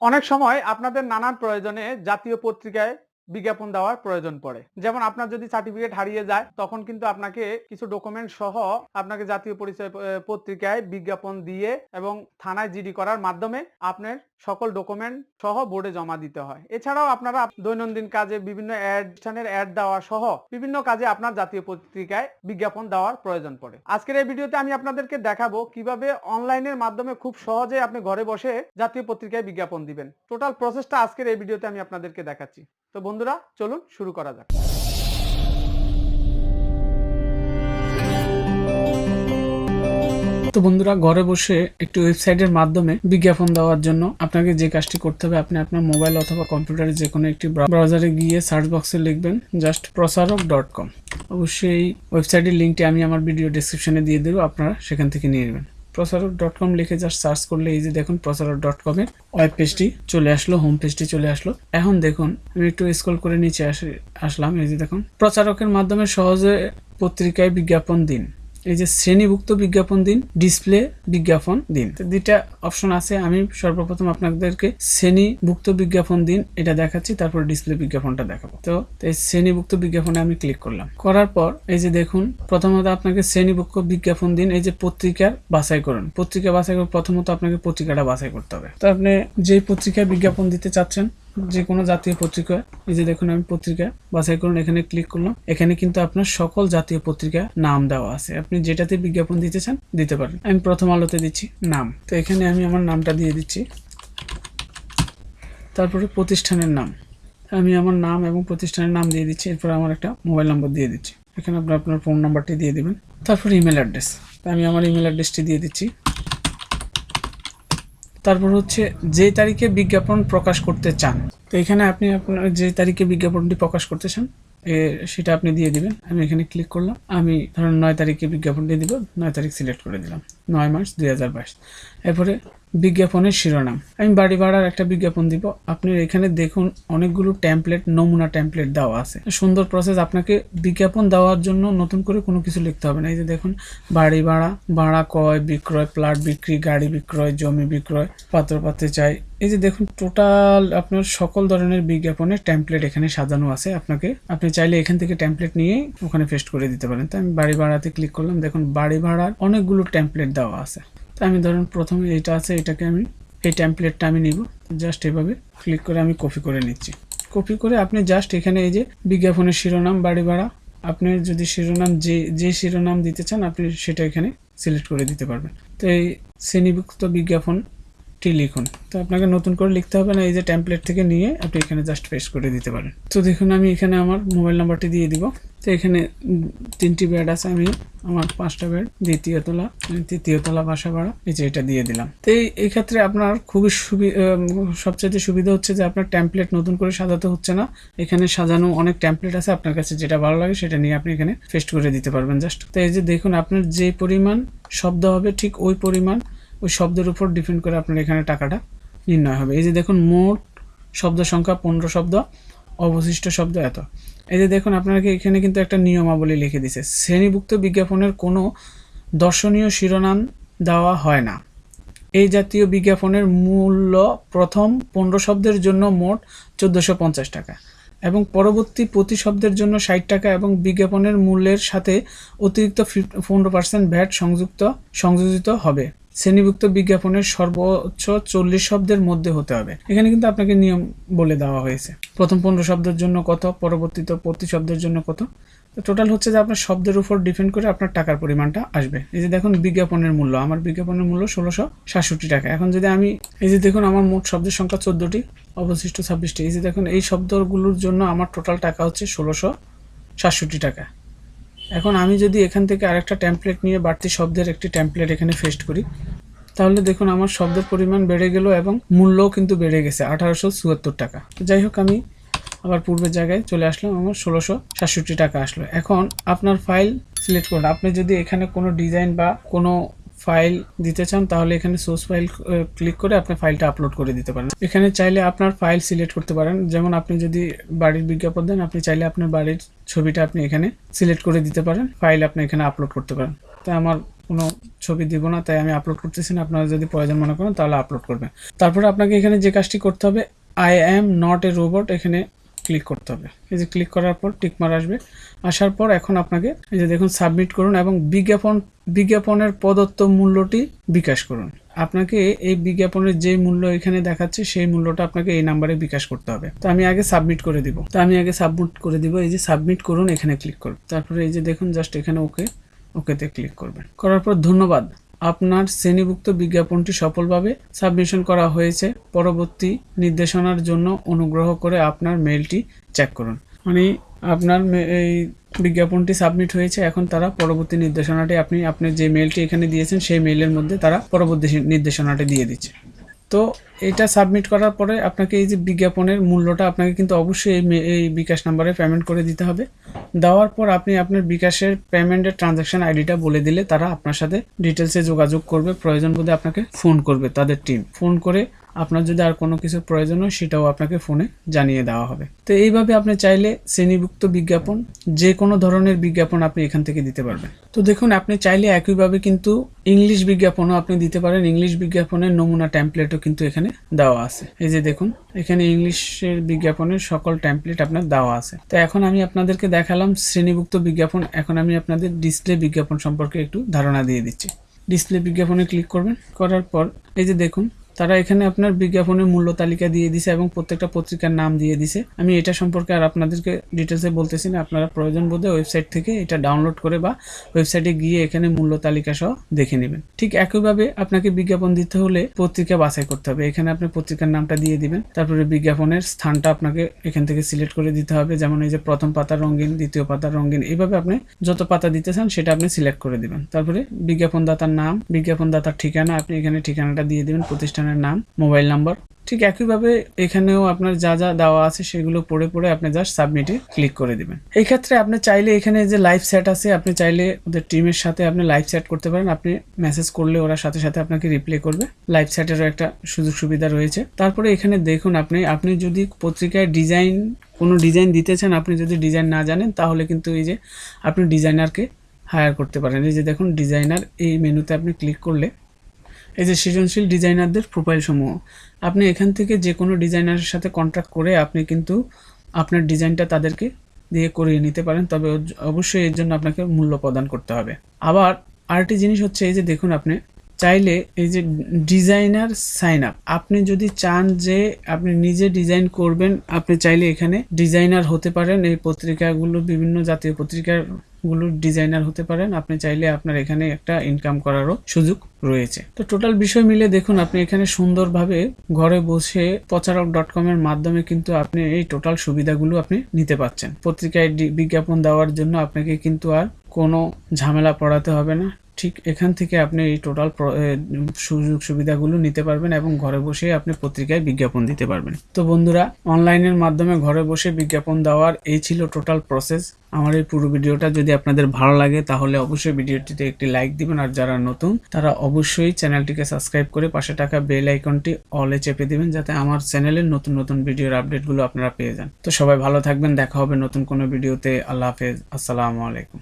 অনেক সময় আপনাদের নানান প্রয়োজনে জাতীয় পত্রিকায় বিজ্ঞাপন দেওয়ার প্রয়োজন পড়ে। যেমন আপনার যদি সার্টিফিকেট হারিয়ে যায় তখন কিন্তু আপনাকে কিছু ডকুমেন্ট সহ আপনাকে জাতীয় পরিচয় পত্রিকায় বিজ্ঞাপন দিয়ে এবং থানায় জিডি করার মাধ্যমে আপনার সকল ডকুমেন্ট সহ বোর্ডে জমা দিতে হয়। এছাড়াও আপনারা দৈনন্দিন কাজে বিভিন্ন অ্যাড দেওয়া সহ বিভিন্ন কাজে আপনার জাতীয় পত্রিকায় বিজ্ঞাপন দেওয়ার প্রয়োজন পড়ে। আজকের এই ভিডিওতে আমি আপনাদেরকে দেখাবো কিভাবে অনলাইনের মাধ্যমে খুব সহজে আপনি ঘরে বসে জাতীয় পত্রিকায় বিজ্ঞাপন দিবেন। টোটাল প্রসেসটা আজকের এই ভিডিওতে আমি আপনাদেরকে দেখাচ্ছি। তো বন্ধুরা চলুন শুরু করা যাক। তো বন্ধুরা ঘরে বসে একটি ওয়েবসাইটের মাধ্যমে বিজ্ঞাপন দেওয়ার জন্য আপনাকে যে কাজটি করতে হবে, আপনি আপনার মোবাইল অথবা কম্পিউটারে যে কোনো একটি ব্রাউজারে গিয়ে সার্চ বক্সে লিখবেন জাস্ট procharok.com। অবশ্যই এই ওয়েবসাইটের লিঙ্কটি আমি আমার ভিডিও ডেসক্রিপশনে দিয়ে দেবো, আপনারা সেখান থেকে নিয়ে নেবেন। procharok.com লিখে জাস্ট সার্চ করলে এই যে দেখুন procharok.com এর ওয়েব পেজটি চলে আসলো, হোম পেজটি চলে আসলো। এখন দেখুন আমি একটু স্ক্রল করে নিচে আসলাম। এই যে দেখুন প্রচারকের মাধ্যমে সহজে পত্রিকায় বিজ্ঞাপন দিন। এই যে শ্রেণীভুক্ত বিজ্ঞাপন দিন, ডিসপ্লে বিজ্ঞাপন দিন, দুইটা অপশন আছে। আমি সর্বপ্রথম আপনাদেরকে শ্রেণীভুক্ত বিজ্ঞাপন দিন এটা দেখাচ্ছি, তারপর ডিসপ্লে বিজ্ঞাপনটা দেখাবো। তো এই শ্রেণীভুক্ত বিজ্ঞাপনে আমি ক্লিক করলাম। করার পর এই যে দেখুন প্রথমত আপনাকে শ্রেণীভুক্ত বিজ্ঞাপন দিন, এই যে পত্রিকার বাছাই করুন। পত্রিকা বাছাই করে প্রথমত আপনাকে পত্রিকাটা বাছাই করতে হবে। তো আপনি যে পত্রিকায় বিজ্ঞাপন দিতে চাচ্ছেন, যে কোনো জাতীয় পত্রিকা, এই যে দেখুন আমি পত্রিকা বাছাই করুন, এখানে ক্লিক করলাম। এখানে কিন্তু আপনার সকল জাতীয় পত্রিকা নাম দেওয়া আছে, আপনি যেটাতে বিজ্ঞাপন দিতে চান দিতে পারেন। আমি প্রথম আলোতে দিচ্ছি নাম, তো এখানে আমি আমার নামটা দিয়ে দিচ্ছি। তারপরে প্রতিষ্ঠানের নাম, আমি আমার নাম এবং প্রতিষ্ঠানের নাম দিয়ে দিচ্ছি। এরপর আমার একটা মোবাইল নম্বর দিয়ে দিচ্ছি, এখানে আপনার ফোন নাম্বারটি দিয়ে দিবেন। তারপর ইমেল অ্যাড্রেস, আমি আমার ইমেল অ্যাড্রেসটি দিয়ে দিচ্ছি। তারপর হচ্ছে যে তারিখে বিজ্ঞাপন প্রকাশ করতে চান, তো এখানে আপনি আপনার যে তারিখে বিজ্ঞাপনটি প্রকাশ করতে চান সেটা আপনি দিয়ে দিবেন। আমি এখানে ক্লিক করলাম, আমি ধরুন 9 তারিখে বিজ্ঞাপনটি দিব, 9 তারিখ সিলেক্ট করে দিলাম, 9 মার্চ 2022। এরপরে বিজ্ঞাপনের শিরোনাম, আমি বাড়ি ভাড়ার একটা বিজ্ঞাপন দিব। আপনি এখানে দেখুন অনেকগুলো টেমপ্লেট, নমুনা টেমপ্লেট দেওয়া আছে, সুন্দর প্রসেস। আপনাকে বিজ্ঞাপন দেওয়ার জন্য নতুন করে কোনো কিছু লিখতে হবে না। এই যে দেখুন বাড়ি ভাড়া, ভাড়া ক্রয় বিক্রয়, প্লট বিক্রি, গাড়ি বিক্রয়, জমি বিক্রয়, পাত্রপাত্রী চাই। এই যে দেখুন টোটাল আপনার সকল ধরনের বিজ্ঞাপনের টেমপ্লেট এখানে সাজানো আছে। আপনি চাইলে এখান থেকে টেমপ্লেট নিয়ে ওখানে পেস্ট করে দিতে পারেন। তো আমি বাড়ি ভাড়াতে ক্লিক করলাম, দেখুন বাড়ি ভাড়ার অনেকগুলো টেমপ্লেট দেওয়া আছে। তো আমি ধরুন প্রথমে এটা আছে, এটাকে আমি এই টেমপ্লেটটা আমি নিব, জাস্ট এভাবে ক্লিক করে আমি কপি করে নিচ্ছি। কপি করে আপনি জাস্ট এখানে এই যে বিজ্ঞাপনের শিরোনাম বাড়ি ভাড়া, আপনি যদি শিরোনাম যে শিরোনাম দিতে চান আপনি সেটা এখানে সিলেক্ট করে দিতে পারবেন। তো এই শ্রেণীভুক্ত বিজ্ঞাপনটি লিখুন, তো আপনাকে নতুন করে লিখতে হবে না, এই যে টেমপ্লেট থেকে নিয়ে আপনি এখানে জাস্ট পেস্ট করে দিতে পারেন। তো দেখুন আমি এখানে আমার মোবাইল নাম্বারটি দিয়ে দিব। তো এখানে 3টি বেড আছে, আমি আমার 5টা বেড, দ্বিতীয় তলা, তৃতীয় তলা বাসা ভাড়া, এই যে এটা দিয়ে দিলাম। তো এই ক্ষেত্রে আপনার খুবই সবচেয়ে সুবিধা হচ্ছে যে আপনার টেমপ্লেট নতুন করে সাজাতে হচ্ছে না। এখানে সাজানো অনেক টেমপ্লেট আছে, আপনার কাছে যেটা ভালো লাগে সেটা নিয়ে আপনি এখানে পেস্ট করে দিতে পারবেন জাস্ট। তো এই যে দেখুন আপনার যে পরিমাণ শব্দ হবে ঠিক ওই পরিমাণ ওই শব্দের উপর ডিপেন্ড করে আপনার এখানে টাকাটা নির্ণয় হবে। এই যে দেখুন মোট শব্দ সংখ্যা 15 শব্দ, অবশিষ্ট শব্দ এত। এই যে দেখুন আপনাকে এখানে কিন্তু একটা নিয়মাবলী লিখে দিছে, শ্রেণীভুক্ত বিজ্ঞাপনের কোনো দর্শনীয় শিরোনাম দেওয়া হয় না। এই জাতীয় বিজ্ঞাপনের মূল্য প্রথম 15 শব্দের জন্য মোট 1450 টাকা এবং পরবর্তী প্রতি শব্দের জন্য 60 টাকা এবং বিজ্ঞাপনের মূল্যের সাথে অতিরিক্ত 15% ভ্যাট সংযোজিত হবে। শ্রেণীভুক্ত বিজ্ঞাপনের সর্বোচ্চ 40 শব্দের মধ্যে হতে হবে। এখানে কিন্তু আপনাকে নিয়ম বলে দেওয়া হয়েছে, প্রথম 15 শব্দের জন্য কত, পরবর্তীতে প্রতি শব্দের জন্য কত। তো টোটাল হচ্ছে যে আপনার শব্দের উপর ডিপেন্ড করে আপনার টাকার পরিমাণটা আসবে। এই যে দেখুন বিজ্ঞাপনের মূল্য, আমার বিজ্ঞাপনের মূল্য 1667 টাকা। এখন যদি আমি এই যে দেখুন আমার মোট শব্দের সংখ্যা 14টি, অবশিষ্ট 26টি। এই যে দেখুন এই শব্দগুলোর জন্য আমার টোটাল টাকা হচ্ছে 1667 টাকা। এখন আমি যদি এখান থেকে আরেকটা টেমপ্লেট নিয়ে বাড়তি শব্দের একটি টেমপ্লেট এখানে পেস্ট করি, তাহলে দেখুন আমার শব্দের পরিমাণ বেড়ে গেল এবং মূল্যও কিন্তু বেড়ে গেছে 1874 টাকা। যাই হোক আমি আবার পূর্বের জায়গায় চলে আসলাম, আমার 1667 টাকা আসলো। এখন আপনার ফাইল সিলেক্ট করুন। আপনি যদি এখানে কোনো ডিজাইন বা কোনো ফাইল দিতে চান তাহলে এখানে সোর্স ফাইল ক্লিক করে আপনি ফাইলটা আপলোড করে দিতে পারেন। এখানে চাইলে আপনার ফাইল সিলেক্ট করতে পারেন, যেমন আপনি যদি বাড়ির বিজ্ঞাপন দেন আপনি চাইলে আপনার বাড়ির ছবিটা আপনি এখানে সিলেক্ট করে দিতে পারেন, ফাইল আপনি এখানে আপলোড করতে পারেন। তাই আমার কোনো ছবি দিব না, তাই আমি আপলোড করতেছি না। আপনারা যদি প্রয়োজন মনে করেন তাহলে আপলোড করবেন। তারপরে আপনাকে এখানে যে কাজটি করতে হবে, I am not a robot, এখানে ক্লিক করতে হবে। এই যে ক্লিক করার পর টিকমার আসবে, আসার পর এখন আপনাকে এই যে দেখুন সাবমিট করুন এবং বিজ্ঞাপনের প্রদত্ত মূল্যটি বিকাশ করুন। আপনাকে এই বিজ্ঞাপনের যে মূল্য এখানে দেখাচ্ছে সেই মূল্যটা আপনাকে এই নাম্বারে বিকাশ করতে হবে। তো আমি আগে সাবমিট করে দিব। এই যে সাবমিট করুন, এখানে ক্লিক করুন। তারপরে এই যে দেখুন জাস্ট এখানে ওকেতে ক্লিক করবেন। করার পর ধন্যবাদ, আপনার শ্রেণীভুক্ত বিজ্ঞাপনটি সফলভাবে সাবমিশন করা হয়েছে। পরবর্তী নির্দেশনার জন্য অনুগ্রহ করে আপনার মেইলটি চেক করুন। মানে আপনার এই বিজ্ঞাপনটি সাবমিট হয়েছে, এখন তারা পরবর্তী নির্দেশনাটি আপনি যে মেইলটি এখানে দিয়েছেন সেই মেইলের মধ্যে তারা পরবর্তী নির্দেশনাটি দিয়ে দিচ্ছে। তো এটা সাবমিট করার পরে আপনাকে এই যে বিজ্ঞাপনের মূল্যটা আপনাকে কিন্তু অবশ্যই এই বিকাশ নাম্বারে পেমেন্ট করে দিতে হবে। দেওয়ার পর আপনি আপনার বিকাশের পেমেন্টের ট্রানজাকশন আইডিটা বলে দিলে তারা আপনার সাথে ডিটেলসে যোগাযোগ করবে। প্রয়োজন বোধে আপনাকে ফোন করবে, তাদের টিম ফোন করে আপনার যদি আর কোনো কিছু প্রয়োজন হয় সেটাও আপনাকে ফোনে জানিয়ে দেওয়া হবে। তো এইভাবে আপনি চাইলে শ্রেণীভুক্ত বিজ্ঞাপন, যে কোনো ধরনের বিজ্ঞাপন আপনি এখান থেকে দিতে পারবেন। তো দেখুন, আপনি চাইলে একইভাবে কিন্তু ইংলিশ বিজ্ঞাপনও আপনি দিতে পারেন। ইংলিশ বিজ্ঞাপনের নমুনা টেমপ্লেটও কিন্তু এখানে দেওয়া আছে। এই যে দেখুন, এখানে ইংলিশের বিজ্ঞাপনের সকল টেমপ্লেট আপনার দেওয়া আছে। তো এখন আমি আপনাদেরকে দেখালাম শ্রেণীভুক্ত বিজ্ঞাপন। এখন আমি আপনাদের ডিসপ্লে বিজ্ঞাপন সম্পর্কে একটু ধারণা দিয়ে দিচ্ছি। ডিসপ্লে বিজ্ঞাপনে ক্লিক করবেন। করার পর এই যে দেখুন, তারা এখানে আপনার বিজ্ঞাপনের মূল্য তালিকা দিয়ে দিছে এবং প্রত্যেকটা পত্রিকার নাম দিয়ে দিছে। আমি এটা সম্পর্কে আর আপনাদেরকে ডিটেলসে বলতেছি না, আপনারা প্রয়োজন বোধে ওয়েবসাইট থেকে এটা ডাউনলোড করে বা ওয়েবসাইটে গিয়ে এখানে মূল্য তালিকা সহ দেখে নেবেন। ঠিক একইভাবে আপনাকে বিজ্ঞাপন দিতে হলে পত্রিকা বাছাই করতে হবে। এখানে আপনি পত্রিকার নামটা দিয়ে দিবেন। তারপরে বিজ্ঞাপনের স্থানটা আপনাকে এখান থেকে সিলেক্ট করে দিতে হবে। যেমন এই যে প্রথম পাতা রঙিন, দ্বিতীয় পাতা রঙিন, এইভাবে আপনি যত পাতা দিতে চান সেটা আপনি সিলেক্ট করে দিবেন। তারপরে বিজ্ঞাপনদাতার নাম, বিজ্ঞাপনদাতার ঠিকানা, আপনি এখানে ঠিকানাটা দিয়ে দিবেন, প্রতিষ্ঠানের নাম, মোবাইল নাম্বার। ঠিক একইভাবে এখানেও আপনার যা যা দেওয়া আছে সেগুলো পড়ে আপনি জাস্ট সাবমিটে ক্লিক করে দিবেন। এই ক্ষেত্রে আপনি চাইলে এখানে যে লাইভ চ্যাট আছে, আপনি চাইলে ওদের টিমের সাথে আপনি লাইভ চ্যাট করতে পারেন। আপনি মেসেজ করলে ওরা সাথে সাথে আপনাকে রিপ্লাই করবে। লাইভ চ্যাটেরও একটা সুযোগ সুবিধা রয়েছে। তারপরে এখানে দেখুন, আপনি যদি পত্রিকায় কোনো ডিজাইন দিতে চান, আপনি যদি ডিজাইন না জানেন তাহলে কিন্তু এই যে আপনি ডিজাইনারকে হায়ার করতে পারেন। এই যে দেখুন ডিজাইনার, এই মেনুতে আপনি ক্লিক করলে এই যে সৃজনশীল ডিজাইনারদের প্রোফাইল সমূহ, আপনি এখান থেকে যে কোনো ডিজাইনারের সাথে কন্ট্যাক্ট করে আপনি কিন্তু আপনার ডিজাইনটা তাদেরকে দিয়ে করিয়ে নিতে পারেন। তবে অবশ্যই এর জন্য আপনাকে মূল্য প্রদান করতে হবে। আবার আরেকটি জিনিস হচ্ছে, এই যে দেখুন, আপনি চাইলে এই যে ডিজাইনার সাইন আপ, আপনি যদি চান যে আপনি নিজে ডিজাইন করবেন, আপনি চাইলে এখানে ডিজাইনার হতে পারেন। এই পত্রিকাগুলো, বিভিন্ন জাতীয় পত্রিকাগুলোর ডিজাইনার হতে পারেন। আপনি চাইলে আপনার এখানে একটা ইনকাম করারও সুযোগ রয়েছে। তো টোটাল বিষয় মিলে দেখুন, আপনি এখানে সুন্দরভাবে ঘরে বসে procharok.com এর মাধ্যমে কিন্তু আপনি এই টোটাল সুবিধাগুলো আপনি নিতে পারছেন। পত্রিকায় বিজ্ঞাপন দেওয়ার জন্য আপনাকে কিন্তু আর কোনো ঝামেলা পড়াতে হবে না। ঠিক এখান থেকে আপনি এই টোটাল সুযোগ সুবিধাগুলো নিতে পারবেন এবং ঘরে বসে আপনি পত্রিকায় বিজ্ঞাপন দিতে পারবেন। তো বন্ধুরা, অনলাইনের মাধ্যমে ঘরে বসে বিজ্ঞাপন দেওয়ার এই ছিল টোটাল প্রসেস। আমার এই পুরো ভিডিওটা যদি আপনাদের ভালো লাগে তাহলে অবশ্যই ভিডিওটিতে একটি লাইক দিবেন, আর যারা নতুন তারা অবশ্যই চ্যানেলটিকে সাবস্ক্রাইব করে পাশে থাকা বেল আইকনটি অলে চেপে দিবেন, যাতে আমার চ্যানেলের নতুন নতুন ভিডিওর আপডেটগুলো আপনারা পেয়ে যান। তো সবাই ভালো থাকবেন, দেখা হবে নতুন কোনো ভিডিওতে। আল্লাহ হাফেজ, আসসালামু আলাইকুম।